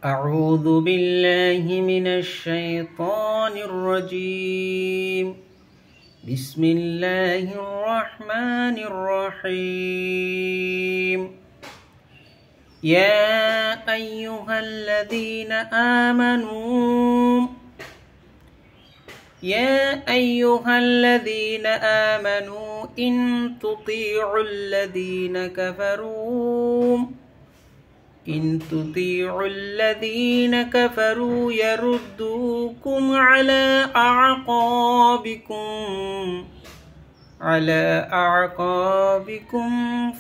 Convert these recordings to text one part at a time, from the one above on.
أعوذ بالله من الشيطان الرجيم بسم الله الرحمن الرحيم يا أيها الذين آمنوا إن تطيعوا الذين كفروا يردوكم على أعقابكم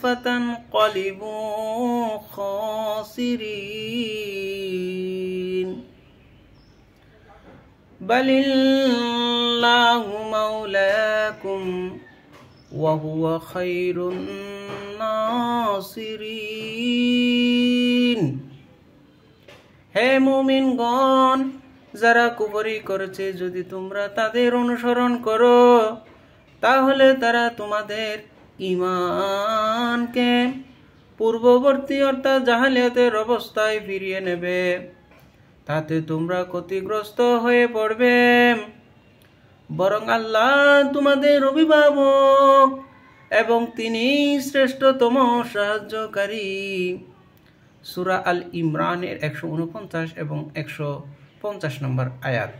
فتنقلبوا خاسرين بل الله مولاكم وهو خير الناصرين। হে মুমিনগণ, যারা কুফরি করেছে যদি তোমরা তাদের অনুসরণ করো তাহলে তারা তোমাদের ঈমানকে পূর্ববর্তী অর্থাৎ জাহেলিয়াতের অবস্থায় ফিরিয়ে নেবে, তাতে তোমরা ক্ষতিগ্রস্ত হয়ে পড়বে। বরং আল্লাহ তোমাদের অভিভাবক এবং তিনি শ্রেষ্ঠতম সাহায্যকারী। সূরা আল ইমরানের 149 এবং 150 নম্বর আয়াত।